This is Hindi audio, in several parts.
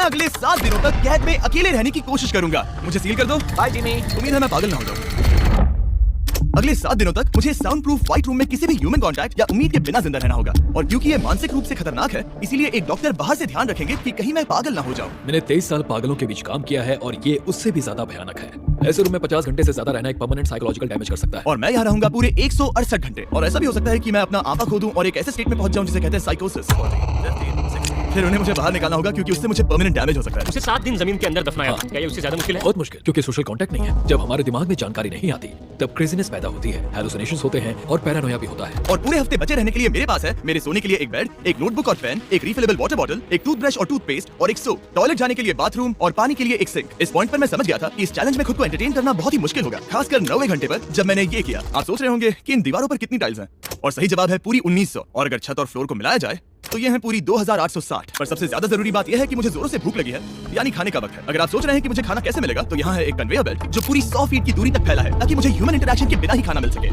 अगले 7 दिनों तक कैद में अकेले रहने की कोशिश करूंगा। मुझे सील कर दो। Bye Jimmy. उम्मीद है मैं पागल ना हो जाऊं। अगले 7 दिनों तक मुझे साउंड प्रूफ व्हाइट रूम में किसी भी ह्यूमन कांटेक्ट या उम्मीद के बिना जिंदा रहना होगा। और क्योंकि ये मानसिक रूप से खतरनाक है, इसीलिए एक डॉक्टर बाहर से ध्यान रखेंगे कि कहीं मैं पागल ना हो जाऊं। मैंने 23 साल पागलों के बीच काम किया है और ये उससे भी ज्यादा भयानक है। ऐसे रूम में 50 घंटे से ज्यादा रहना एक परमानेंट साइकोलॉजिकल डैमेज कर सकता है। और मैं यहाँ रहूंगा पूरे 168 घंटे। और ऐसा भी हो सकता है कि मैं अपना आपा खो दूं और एक ऐसे स्टेट में पहुंच जाऊं जिसे कहते हैं साइकोसिस। फिर उन्हें मुझे बाहर निकालना होगा क्योंकि उससे मुझे परमानेंट डैमेज हो सकता है। उसे 7 दिन जमीन के अंदर दफनाया। क्या ये उससे ज्यादा मुश्किल है? बहुत मुश्किल, क्योंकि सोशल कांटेक्ट नहीं है। जब हमारे दिमाग में जानकारी नहीं आती तब क्रेजीनेस पैदा होती है, हैलुसिनेशंस होते हैं और पैरानोया भी होता है। और पूरे हफ्ते बचे रहने के लिए मेरे पास है मेरे सोने के लिए एक बेड, एक नोटबुक और पेन, एक रिफिलेबल वाटर बॉटल, एक टूथब्रश और टूथपेस्ट और एक सोप, टॉयलेट जाने के लिए बाथरूम और पानी के लिए एक सिंक। इस पॉइंट पर मैं समझ गया था कि इस चैलेंज में खुद को एंटरटेन करना बहुत ही मुश्किल होगा, खासकर 90 घंटे पर जब मैंने ये किया। आप सोच रहे होंगे कि इन दीवारों पर कितनी टाइल्स हैं, और सही जवाब है पूरी 1900। और अगर छत और फ्लोर को मिलाया जाए तो ये है पूरी 2860। पर सबसे ज्यादा जरूरी बात यह है कि मुझे जोरों से भूख लगी है, यानी खाने का वक्त है। अगर आप सोच रहे हैं कि मुझे खाना कैसे मिलेगा, तो यहाँ है एक कन्वेयर बेल्ट जो पूरी 100 फीट की दूरी तक फैला है ताकि मुझे ह्यूमन इंटरैक्शन के बिना ही खाना मिल सके।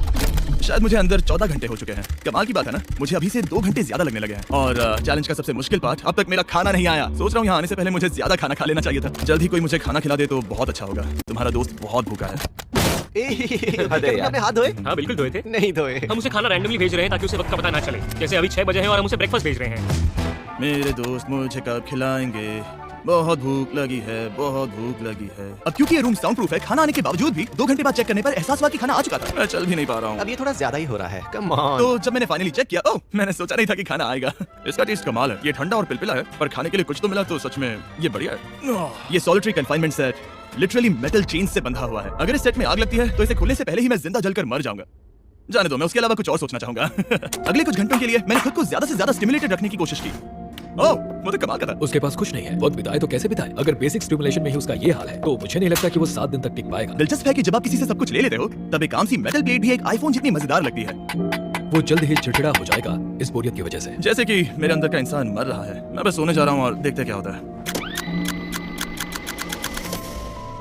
शायद मुझे अंदर 14 घंटे हो चुके हैं। कमाल की बात है ना, मुझे अभी से 2 घंटे ज्यादा लगने लगे हैं। और चैलेंज का सबसे मुश्किल पार्ट, अब तक मेरा खाना नहीं आया। सोच रहा हूँ यहाँ आने से पहले मुझे ज्यादा खाना खा लेना चाहिए था। जल्द ही कोई मुझे खाना खिला दे तो बहुत अच्छा होगा। तुम्हारा दोस्त बहुत भूखा है। आपने हाथ धोए? हाँ बिल्कुल धोए थे। नहीं धोए। हम उसे खाना रैंडमली भेज रहे हैं ताकि उसे वक्त का पता ना चले। जैसे अभी 6 बजे हैं और हम उसे ब्रेकफास्ट भेज रहे हैं। मेरे दोस्त मुझे कब खिलाएंगे? बहुत भूख लगी है, बहुत भूख लगी है। अब क्योंकि ये रूम साउंड प्रूफ है, खाना आने के बावजूद भी 2 घंटे बाद चेक करने पर एहसास हुआ कि खाना आ चुका था। मैं चल भी नहीं पा रहा हूँ। अब ये थोड़ा ज्यादा ही हो रहा है। Come on. तो जब मैंने फाइनली चेक किया, ओह, मैंने सोचा नहीं था कि खाना आएगा। इसका टेस्ट कमाल है। ये ठंडा और पिलपिला है, पर खाने के लिए कुछ तो मिला, तो सच में ये बढ़िया है। ये solitary confinement set literally metal chain से बंधा हुआ है। अगर इस सेट में आग लगती है तो इसे खुलने से पहले ही मैं जिंदा जलकर मर जाऊंगा। जाने दो, मैं उसके अलावा कुछ और सोचना चाहूंगा। अगले कुछ घंटों के लिए मैंने खुद को ज्यादा से ज्यादा स्टिमुलेटेड रखने की कोशिश की। ओह, वो तो कमाल का था। उसके पास कुछ नहीं है, वक्त बिताए तो कैसे बिताए? अगर बेसिक स्टिमुलेशन में ही उसका ये हाल है तो मुझे नहीं लगता कि वो 7 दिन तक टिक पाएगा। दिलचस्प है कि जब आप किसी से सब कुछ ले लेते हो, तब एक आम सी मेटल प्लेट भी एक आईफोन जितनी मजेदार लगती है। वो जल्द ही चिड़चिड़ा हो जाएगा इस बोरियत की वजह से। जैसे कि मेरे अंदर का इंसान मर रहा है। मैं बस सोने जा रहा हूँ और देखते क्या होता है।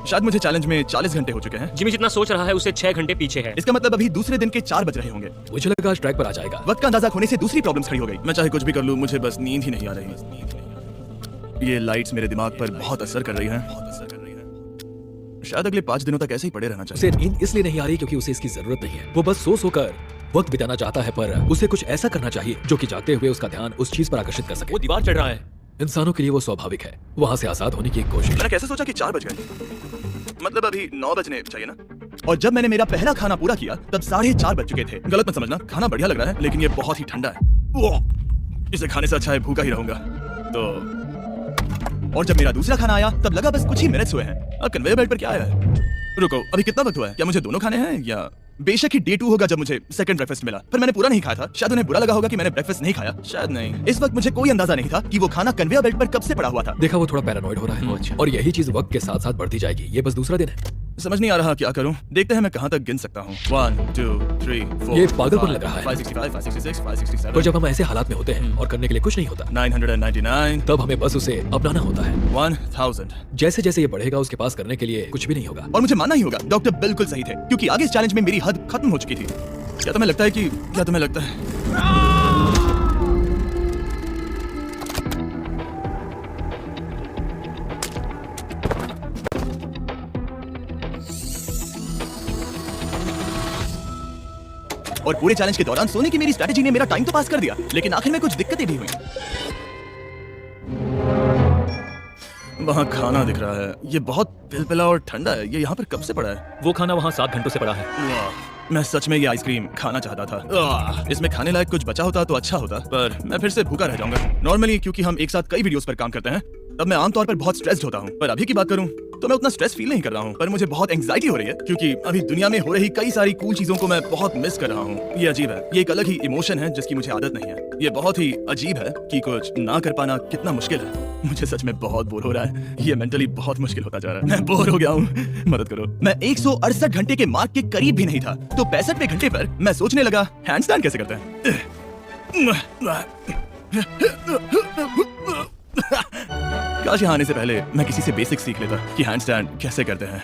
शायद मुझे चैलेंज में 40 घंटे हो चुके हैं। जिमी जितना सोच रहा है उससे 6 घंटे पीछे है। इसका मतलब अभी दूसरे दिन के 4 बज रहे होंगे। मुझे लगा आज ट्रैक पर आ जाएगा। वक्त का अंदाजा खोने से दूसरी प्रॉब्लम्स खड़ी हो गई। मैं चाहे कुछ भी कर लूं, मुझे बस नींद ही नहीं आ रही। ये लाइट्स मेरे दिमाग पर बहुत असर कर रही हैं। शायद अगले 5 दिनों तक ऐसे ही पड़े रहना चाहिए। उसे नींद इसलिए नहीं आ रही क्योंकि उसे इसकी जरूरत नहीं है। वो बस सो सोकर वक्त बिताना चाहता है, पर उसे कुछ ऐसा करना चाहिए जो कि जागते हुए उसका ध्यान उस चीज पर आकर्षित कर सके। वो दीवार चढ़ रहा है। इंसानों के लिए वो स्वाभाविक है, वहाँ से आजाद होने की एक कोशिश। मैंने कैसे सोचा कि 4 बज गए? मतलब अभी 9 बजने चाहिए ना। और जब मैंने मेरा पहला खाना पूरा किया तब 4:30 बज चुके थे। गलत मत समझना, खाना बढ़िया लग रहा है, लेकिन ये बहुत ही ठंडा है। इसे खाने से अच्छा है भूखा ही रहूंगा। तो और जब मेरा दूसरा खाना आया तब लगा बस कुछ ही मिनट्स हुए हैं। अब कन्वेयर बेल्ट पर क्या आया है? रुको, अभी कितना वक्त हुआ है? क्या मुझे दोनों खाने हैं? या बेशक ही डे 2 होगा जब मुझे सेकंड ब्रेकफास्ट मिला, पर मैंने पूरा नहीं खाया था। शायद उन्हें बुरा लगा होगा कि मैंने ब्रेकफास्ट नहीं खाया। शायद नहीं। इस वक्त मुझे कोई अंदाजा नहीं था कि वो खाना कन्वेयर बेल्ट पर कब से पड़ा हुआ था। देखा, वो थोड़ा पैरानॉइड हो रहा है। अच्छा। और यही चीज वक्त के साथ साथ बढ़ती जाएगी। ये बस दूसरा दिन है। समझ नहीं आ रहा क्या करूं। देखते हैं मैं कहां तक गिन सकता हूं। 1 2 3 4। ये पागलपन लग रहा है। 565 566 567। पर जब हम ऐसे हालात में होते हैं और करने के लिए कुछ नहीं होता, 999। तब हमें बस उसे अपनाना होता है। 1000। जैसे जैसे ये बढ़ेगा उसके पास करने के लिए कुछ भी नहीं होगा। और मुझे मानना ही होगा, डॉक्टर बिल्कुल सही थे, क्योंकि आगे इस चैलेंज में मेरी हद खत्म हो चुकी थी। क्या तुम्हें लगता है? और पूरे चैलेंज के दौरान सोने की मेरी स्ट्रेटेजी ने मेरा टाइम तो पास कर दिया, लेकिन आखिर में कुछ दिक्कतें भी हुई। वहाँ खाना दिख रहा है। ये बहुत पिलपिला और ठंडा है। ये यहाँ पर कब से पड़ा है? वो खाना वहाँ 7 घंटों से पड़ा है। मैं सच में ये आइसक्रीम खाना चाहता था। इसमें खाने लायक कुछ बचा होता तो अच्छा होता, पर मैं फिर से भूखा रह जाऊंगा। नॉर्मली क्योंकि हम एक साथ कई वीडियोस पर काम करते हैं, तब मैं आमतौर पर बहुत स्ट्रेस्ड होता हूँ। पर अभी की बात करूँ तो मैं उतना स्ट्रेस फील नहीं कर रहा हूँ, पर मुझे बहुत एंग्जाइटी हो रही है क्योंकि अभी दुनिया में हो रही कई सारी कूल चीजों को मैं बहुत मिस कर रहा हूँ। ये अजीब है। ये एक अलग ही इमोशन है जिसकी मुझे आदत नहीं है। ये बहुत ही अजीब है कि कुछ ना कर पाना कितना मुश्किल है। मुझे सच में बहुत बोर हो रहा है। ये मेंटली बहुत मुश्किल होता जा रहा है। मैं बोर हो गया हूँ, मदद करो। मैं 168 घंटे के मार्क के करीब भी नहीं था, तो 65वें घंटे पर मैं सोचने लगा, हैंडस्टैंड कैसे करते हैं? काश यहाँ आने से पहले मैं किसी से बेसिक सीख लेता कि हैंडस्टैंड कैसे करते हैं।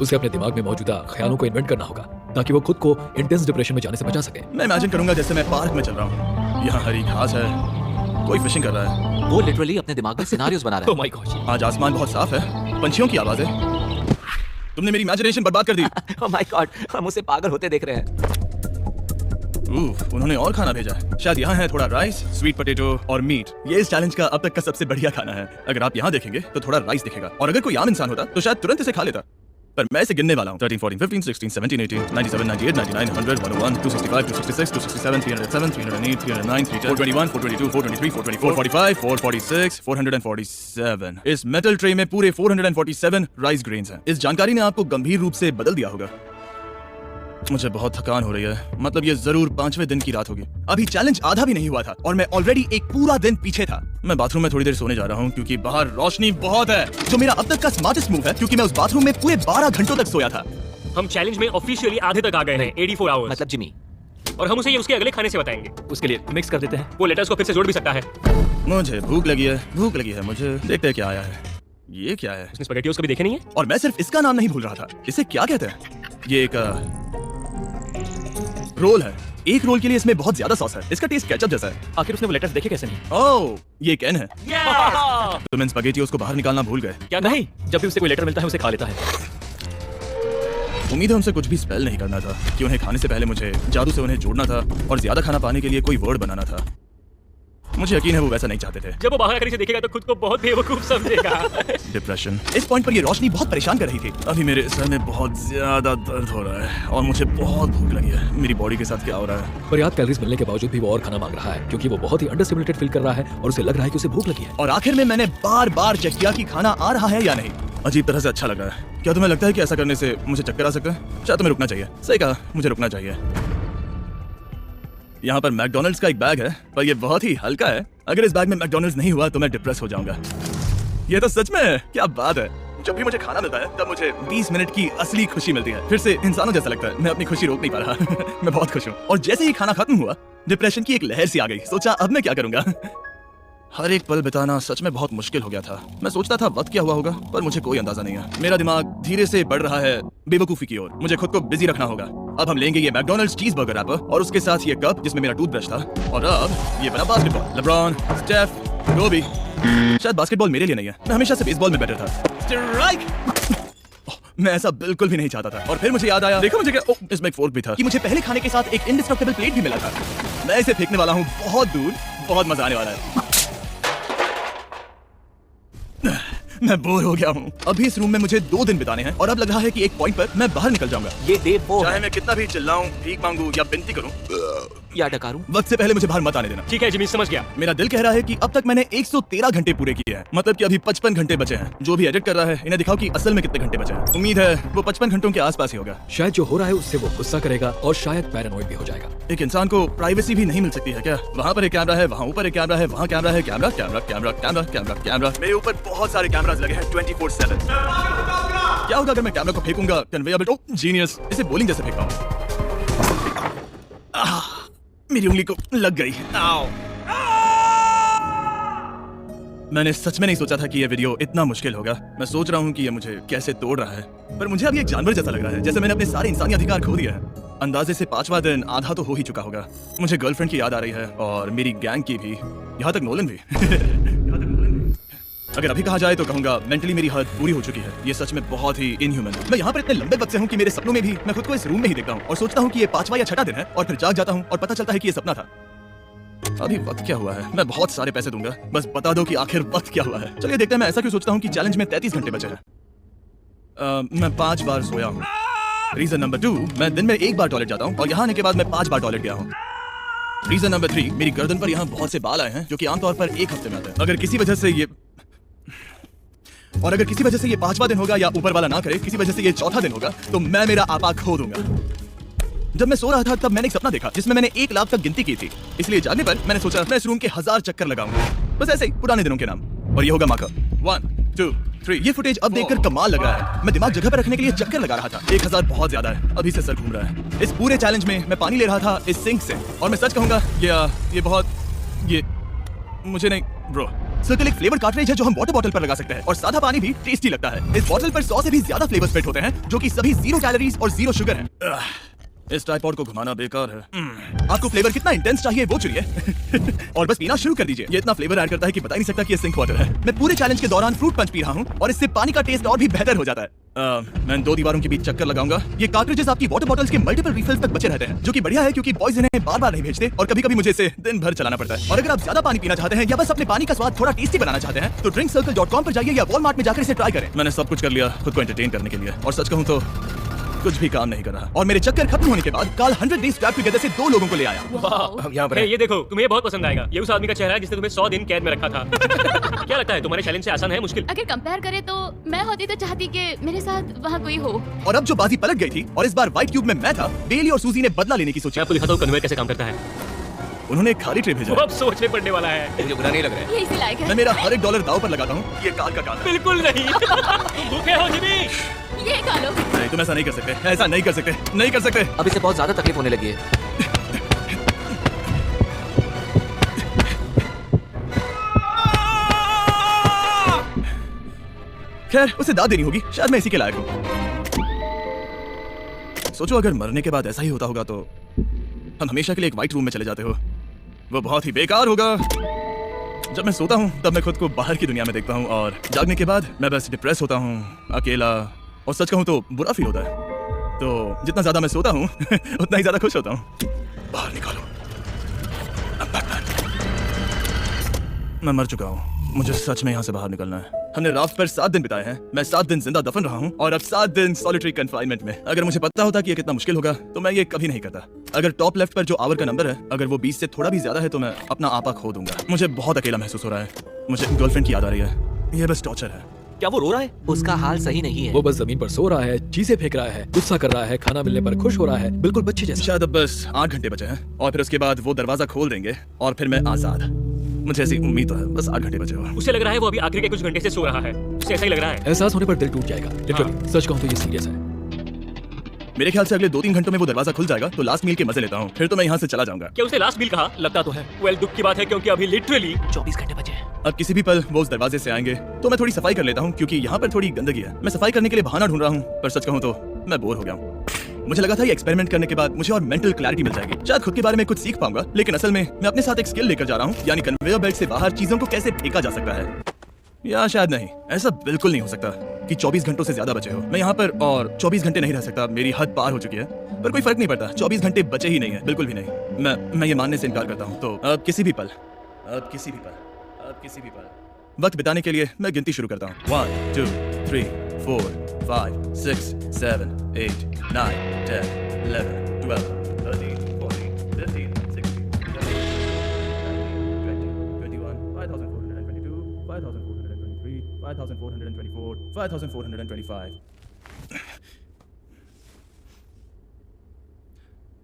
उसे अपने दिमाग में मौजूदा ख्यालों को इन्वेंट करना होगा ताकि वो खुद को इंटेंस डिप्रेशन में जाने से बचा सके। मैं इमेजिन करूंगा जैसे मैं पार्क में चल रहा हूँ। यहाँ हरी घास है, कोई फिशिंग कर रहा है। वो लिटरली अपने दिमाग में सिनारियोज बना रहा ओह माय गॉड। आज आसमान बहुत साफ है, पंछियों की आवाज है। तुमने मेरी इमेजिनेशन बर्बाद कर दी। है। ओह माय गॉड, हम उसे पागल होते देख रहे हैं। उन्होंने और खाना भेजा है। शायद यहाँ है थोड़ा राइस, स्वीट पोटैटो और मीट। ये इस चैलेंज का अब तक का सबसे बढ़िया खाना है। अगर आप यहाँ देखेंगे तो थोड़ा राइस दिखेगा, और अगर कोई आम इंसान होता तो शायद तुरंत इसे खा लेता। पर मैं इसे गिनने वाला हूँ। 13, 14, 15, 16, 17, 18, 97, 98, 99, 100, 101, 265, 266, 267, 307, 308, 309, 421, 422, 423, 424, 445, 446, 447। इस मेटल ट्रे में पूरे 447 राइस ग्रेन्स हैं। इस जानकारी ने आपको गंभीर रूप से बदल दिया होगा। मुझे बहुत थकान हो रही है, मतलब ये जरूर 5वें दिन की रात होगी। अभी चैलेंज आधा भी नहीं हुआ था और मैं ऑलरेडी एक पूरा दिन पीछे था। मैं बाथरूम में थोड़ी देर सोने जा रहा हूँ क्योंकि बाहर रोशनी बहुत है, जो मेरा अब तक का स्मार्टेस्ट मूव है क्योंकि मैं उस बाथरूम में पूरे 12 घंटों तक सोया था। हम चैलेंज में ऑफिशियली आधे तक आ गए हैं, 84 आवर्स। मतलब जिमी, और हम उसे ये उसके अगले खाने से बताएंगे। उसके लिए मिक्स कर देते हैं। वो लेटर्स को फिर से जोड़ भी सकता है। मुझे भूख लगी है मुझे। देखते हैं क्या आया है। ये क्या है? उसने स्पैगेटियोस कभी देखे नहीं है? और मैं सिर्फ इसका नाम नहीं भूल रहा था। इसे क्या कहते हैं? ये एक रोल है। एक रोल के लिए इसमें बहुत ज्यादा सॉस है। इसका टेस्ट केचप जैसा है। आखिर उसने वो लेटर्स देखे कैसे नहीं? ओह, ये कैन है। तुम इन स्पैगेटियोस को बाहर निकालना भूल गए। क्या नहीं, जब भी उसे कोई लेटर मिलता है उसे खा लेता है। उम्मीद है उनसे कुछ भी स्पेल नहीं करना था कि उन्हें खाने से पहले मुझे जादू से उन्हें जोड़ना था और ज्यादा खाना पाने के लिए कोई वर्ड बनाना था। मुझे यकीन है वो वैसा नहीं चाहते थे। जब वो बाहर आकर इसे देखेगा तो खुद को बहुत बेवकूफ समझेगा। डिप्रेशन। इस पॉइंट पर ये रोशनी बहुत परेशान कर रही थी। अभी मेरे सर में बहुत ज्यादा दर्द हो रहा है और मुझे बहुत भूख लगी है। मेरी बॉडी के साथ क्या हो रहा है? पर्याप्त कैलोरीज मिलने के बावजूद भी वो और खाना मांग रहा है क्योंकि वो बहुत ही अंडर स्टिमुलेटेड फील कर रहा है और उसे लग रहा है कि उसे भूख लगी है। और आखिर में मैंने बार बार चेक किया कि खाना आ रहा है या नहीं। अजीब तरह से अच्छा लगा है। क्या तुम्हें लगता है कि ऐसा करने से मुझे चक्कर आ सकता है? शायद तुम्हें रुकना चाहिए। सही कहा, मुझे रुकना चाहिए। यहाँ पर मैकडॉनल्ड्स का एक बैग है, पर ये बहुत ही हल्का है। अगर इस बैग में मैकडॉनल्ड्स नहीं हुआ तो मैं डिप्रेस हो जाऊंगा। ये तो सच में है। क्या बात है। जब भी मुझे खाना मिलता है तब मुझे 20 मिनट की असली खुशी मिलती है। फिर से इंसानों जैसा लगता है। मैं अपनी खुशी रोक नहीं पा रहा। मैं बहुत खुश हूँ। और जैसे ही खाना खत्म हुआ, डिप्रेशन की एक लहर सी आ गई। सोचा अब मैं क्या करूंगा। हर एक पल बिताना सच में बहुत मुश्किल हो गया था। मैं सोचता था वक्त क्या हुआ होगा, पर मुझे कोई अंदाजा नहीं है। मेरा दिमाग धीरे से बढ़ रहा है बेवकूफी की ओर। मुझे खुद को बिजी रखना होगा। अब हम लेंगे ये मैकडॉनल्ड्स चीज बर्गर रैपर और उसके साथ ये कप जिसमें मेरा टूथब्रश था। और अब ये बना बास्केटबॉल। लेब्रॉन, स्टेफ, कोबी। शायद बास्केटबॉल मेरे लिए नहीं है। मैं हमेशा से बेसबॉल में बेटर था। स्ट्राइक। मैं ऐसा बिल्कुल भी नहीं चाहता था। और फिर मुझे याद आया, देखो मुझे क्या, इसमें एक फोर्क भी था, कि मुझे पहले खाने के साथ एक इंडिस्ट्रक्टेबल प्लेट भी मिला था। मैं इसे फेंकने वाला हूँ बहुत दूर। बहुत मजा आने वाला है। मैं बोर हो गया हूँ। अभी इस रूम में मुझे 2 दिन बिताने हैं और अब लग रहा है कि एक पॉइंट पर मैं बाहर निकल जाऊंगा। ये डे 4 चाहे मैं कितना भी चिल्लाऊं, भीख मांगू या विनती करूं या डकारूं, वक्त से पहले मुझे बाहर मत आने देना। ठीक है जिमी, समझ गया। मेरा दिल कह रहा है कि अब तक मैंने 113 घंटे पूरे किए हैं। मतलब कि अभी 55 घंटे बचे हैं। जो भी एडिट कर रहा है इन्हें दिखाओ कि असल में कितने घंटे बचे हैं। उम्मीद है वो 55 घंटों के आसपास ही होगा। शायद जो हो रहा है उससे वो गुस्सा करेगा और शायद पैरानॉइड भी हो जाएगा। एक इंसान को प्राइवेसी भी नहीं मिल सकती है क्या? वहाँ पर एक कैमरा है, वहाँ ऊपर एक कैमरा है, वहाँ कैमरा है, camera camera camera camera camera camera. मेरे ऊपर बहुत सारे कैमरास लगे हैं 24/7। क्या होगा अगर मैं कैमरा को फेंकूंगा? Conveyor belt. Oh genius. इसे बॉलिंग जैसे फेंका हूं। मेरी उंगली को लग गई। आओ। मैंने सच में नहीं सोचा था कि यह वीडियो इतना मुश्किल होगा। मैं सोच रहा हूँ कि यह मुझे कैसे तोड़ रहा है, पर मुझे अभी एक जानवर जैसा लग रहा है, जैसे मैंने अपने सारे इंसानी अधिकार खो दिया है। अंदाजे से 5वां दिन आधा तो हो ही चुका होगा। मुझे गर्लफ्रेंड की याद आ रही है और मेरी गैंग की भी, यहाँ तक नोलन भी। अगर अभी कहा जाए तो कहूंगा मेंटली मेरी हद पूरी हो चुकी है। ये सच में बहुत ही इनह्यूमन है। मैं यहाँ पर इतने लंबे वक्त से हूँ कि मेरे सपनों में भी मैं खुद को इस रूम में ही देखता हूँ और सोचता हूँ कि ये 5वां या 6वां दिन है और फिर जाग जाता हूँ और पता चलता है कि ये सपना था। अभी वक्त क्या हुआ है? मैं बहुत सारे पैसे दूंगा, बस बता दो कि आखिर वक्त क्या हुआ है। चलिए देखते हैं मैं ऐसा क्यों सोचता हूँ कि चैलेंज में 33 घंटे बचे हैं। मैं 5 बार सोया हूँ। रीजन नंबर 2, मैं दिन में 1 बार टॉयलेट जाता हूँ और यहाँ आने के बाद मैं 5 बार टॉयलेट गया हूँ। रीजन नंबर 3, मेरी गर्दन पर यहाँ बहुत से बाल आए हैं जो कि आमतौर पर 1 हफ्ते में आते हैं। अगर किसी वजह से ये 5वां दिन होगा या ऊपर वाला ना करे, किसी वजह से ये 4था दिन होगा, तो मैं मेरा आपा खो दूंगा। जब मैं सो रहा था तब मैंने एक सपना देखा जिसमें मैंने 1 लाख तक गिनती की थी। इसलिए जागने पर मैंने सोचा मैं इस रूम के 1000 चक्कर लगाऊंगा, बस ऐसे ही पुराने दिनों के नाम। और ये होगा माँ का 1 2 3। ये फुटेज अब देखकर कमाल लग रहा है। मैं दिमाग जगह पर रखने के लिए चक्कर लगा रहा था। 1000 बहुत ज्यादा है। अभी से सर घूम रहा है। इस पूरे चैलेंज में मैं पानी ले रहा था इस सिंक से, और मैं सच कहूंगा ये मुझे नहीं ब्रो। सर्कल एक फ्लेवर कार्ट्रिज है जो हम वाटर बॉटल पर लगा सकते हैं और सादा पानी भी टेस्टी लगता है। इस बॉटल पर 100 से भी ज्यादा फ्लेवर्स फिट होते हैं जो कि सभी 0 कैलोरीज और 0 शुगर हैं। इस ट्राइपॉड को घुमाना बेकार है। आपको फ्लेवर कितना इंटेंस चाहिए वो चुनिए और बस पीना शुरू कर दीजिए। ये इतना फ्लेवर ऐड करता है कि बता ही नहीं सकता कि ये सिंक वाटर है। मैं पूरे चैलेंज के दौरान फ्रूट पंच पी रहा हूँ और इससे पानी का टेस्ट और भी बेहतर हो जाता है। मैं 2 दीवारों के बीच चक्कर लगाऊंगा। ये कार्ट्रिजेस आपकी वाटर बॉटल्स के मल्टीपल रिफिल्स तक बचे रहते हैं, जो कि बढ़िया है क्योंकि बॉयज इन्हें बार-बार नहीं भेजते और कभी-कभी मुझे इसे दिन भर चलाना पड़ता है। और अगर आप ज्यादा पानी पीना चाहते हैं या बस अपने पानी का स्वाद थोड़ा टेस्टी बनाना चाहते हैं तो drinkcircle.com पर जाइए या वॉलमार्ट में जाकर इसे ट्राई करें। मैंने सब कुछ कर लिया खुद को एंटरटेन करने के लिए और सच कहूं तो कुछ भी काम नहीं कर रहा। और मेरे चक्कर खत्म होने के बाद काल 100 डेज ट्रैप टुगेदर से 2 लोगों को ले आया। यहाँ पर ये देखो, तुम्हें ये बहुत पसंद आएगा। ये उस आदमी का चेहरा है जिसने तुम्हें 100 दिन कैद में रखा था। क्या लगता है तुम्हारे चैलेंज से आसान है मुश्किल? अगर कंपेयर करें तो मैं होती तो चाहती कि मेरे साथ वहाँ कोई हो। और अब जो बाजी पलट गई थी और इस बार व्हाइट क्यूब में मैं था, बेली और सूजी ने बदला लेने की सोची। मैं आपको दिखाता हूँ कन्वेयर कैसे काम करता है। उन्होंने एक खाली ट्रे भेजा। अब सोचने पड़ने वाला है। मुझे बुरा नहीं लग रहा है। ये इसी लायक है। मैं मेरा हर एक डॉलर दाव पर लगाता हूँ। ये काल का काल है। बिल्कुल नहीं। तुम भूखे हो जिमी। ये खा लो। नहीं, तुम ऐसा नहीं कर सकते, ऐसा नहीं कर सकते, नहीं कर सकते। अब इसे बहुत ज्यादा तकलीफ होने लगी है। खैर उसे दाद देनी होगी, शायद मैं इसी के लायक हूँ। सोचो अगर मरने के बाद ऐसा ही होता होगा तो हम हमेशा के लिए एक व्हाइट रूम में चले जाते हो। वो बहुत ही बेकार होगा। जब मैं सोता हूँ तब मैं खुद को बाहर की दुनिया में देखता हूँ और जागने के बाद मैं बस डिप्रेस होता हूँ, अकेला, और सच कहूँ तो बुरा फील होता है। तो जितना ज्यादा मैं सोता हूँ उतना ही ज्यादा खुश होता हूँ। बाहर निकालो। मैं मर चुका हूँ, मुझे सच में यहाँ से बाहर निकलना है। हमने राफ्ट पर 7 दिन बिताए हैं। मैं 7 दिन जिंदा दफन रहा हूँ और अब 7 दिन सॉलिटरी कन्फाइनमेंट में। अगर मुझे पता होता कि ये कितना मुश्किल होगा तो मैं ये कभी नहीं करता। अगर टॉप लेफ्ट पर जो आवर का नंबर है अगर वो 20 से थोड़ा भी ज्यादा है तो मैं अपना आपा खो दूंगा। मुझे बहुत अकेला महसूस हो रहा है। मुझे गर्लफ्रेंड की याद आ रही है। ये बस टॉर्चर है। क्या वो रो रहा है? उसका हाल सही नहीं है। वो बस जमीन पर सो रहा है, चीजें फेंक रहा है, गुस्सा कर रहा है, खाना मिलने पर खुश हो रहा है, बिल्कुल बच्चे जैसा। शायद अब बस 8 घंटे बचे हैं और फिर उसके बाद वो दरवाजा खोल देंगे और फिर मैं आजाद। मुझे ऐसी उम्मीद तो है। बस 8 घंटे बचे हुए। उसे लग रहा है वो अभी आखिरी के कुछ घंटे से सो रहा है। उसे ऐसा ही लग रहा है। एहसास होने पर दिल टूट जाएगा। लिटरली सच कहूं तो ये सीरियस है। मेरे ख्याल से अगले 2-3 घंटों में वो दरवाजा खुल जाएगा तो लास्ट मील के मजे लेता हूँ, फिर तो मैं यहाँ से चला जाऊंगा। क्या उसे लास्ट मील कहा? लगता तो है। वेल दुख की बात है क्योंकि अभी लिटरली 24 घंटे बचे हैं। अब किसी भी पल वो उस दरवाजे से आएंगे तो मैं थोड़ी सफाई कर लेता हूँ क्योंकि यहाँ पर थोड़ी गंदगी है। मैं सफाई करने के लिए बहाना ढूंढ रहा हूँ पर सच कहूँ तो मैं बोर हो गया हूँ। मुझे लगा था ये एक्सपेरिमेंट करने के बाद मुझे और मेंटल क्लैरिटी मिल जाएगी, शायद खुद के बारे में कुछ सीख पाऊंगा, लेकिन असल में मैं अपने साथ एक स्किल लेकर जा रहा हूँ, यानी कन्वेयर बेल्ट से बाहर चीजों को कैसे फेंका जा सकता है। या शायद नहीं, ऐसा बिल्कुल नहीं हो सकता कि 24 घंटों से ज्यादा बचे हो। मैं यहाँ पर और 24 घंटे नहीं रह सकता, मेरी हद पार हो चुकी है। पर कोई फर्क नहीं पड़ता, 24 घंटे बचे ही नहीं है, बिल्कुल भी नहीं। मैं ये मानने से इनकार करता हूँ। तो अब किसी भी पल वक्त बिताने के लिए मैं गिनती शुरू करता हूँ। 1 2 3 4 5 6 7 8 9 10 11 12 13 14 15 16 17 18 19 20 21 5422 5423 5424 5425।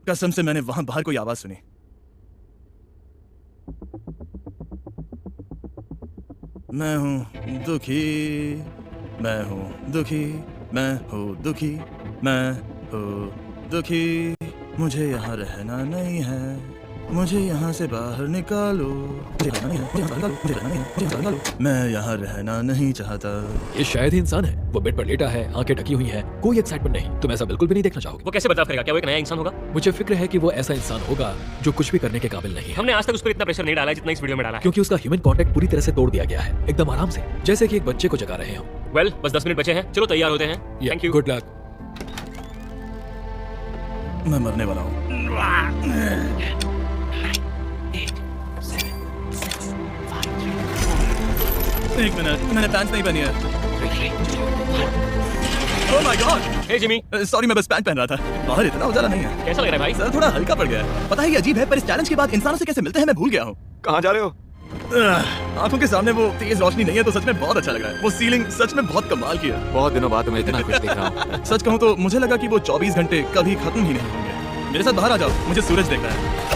कसम से मैंने वहां बाहर कोई आवाज सुनी। मैं हूँ दुखी, मैं हूँ दुखी, मैं हूँ दुखी, मैं हूँ दुखी। मुझे यहाँ रहना नहीं है, मुझे यहाँ से बाहर निकालो। मुझे रहना नहीं है, मुझे यहाँ से निकालो, मुझे रहना नहीं है, मुझे यहाँ से निकालो। मैं यहाँ रहना नहीं चाहता। ये शायद ही इंसान है। वो बेड पर लेटा है, आंखें ढकी हुई हैं, कोई एक्साइटमेंट नहीं। तुम ऐसा बिल्कुल भी नहीं देखना चाहोगे। वो कैसे बदलाव करेगा? क्या वो एक नया इंसान होगा? मुझे फिक्र है कि वो ऐसा इंसान होगा जो कुछ भी करने के काबिल नहीं है। हमने आज तक उस पर इतना प्रेशर नहीं डाला है जितना इस वीडियो में डाला है। क्योंकि उसका ह्यूमन कांटेक्ट पूरी तरह से तोड़ दिया गया है, एकदम आराम से, जैसे कि एक बच्चे को जगा रहे हो। वेल बस 10 मिनट बचे हैं, चलो तैयार होते हैं। Thank you. Good luck. मैं मरने वाला हूँ। एक मिनट, मैंने पैंट नहीं पहनी है। Oh my God. Hey Jimmy. Sorry, मैं बस पैंट पहन रहा था। बाहर इतना उजाला नहीं है। कैसा लग रहा है भाई? सर थोड़ा हल्का पड़ गया है। पता है ये अजीब है पर इस चैलेंज के बाद इंसानों से कैसे मिलते हैं मैं भूल गया हूँ। कहाँ जा रहे हो? आंखों के सामने वो तेज रोशनी नहीं है तो सच में बहुत अच्छा लग रहा है। वो सीलिंग सच में बहुत कमाल की है। बहुत दिनों बाद मैं इतना खुश देख रहा हूँ। सच कहूँ तो मुझे लगा कि वो 24 घंटे कभी खत्म ही नहीं होंगे। मेरे साथ बाहर आ जाओ, मुझे सूरज देखना है।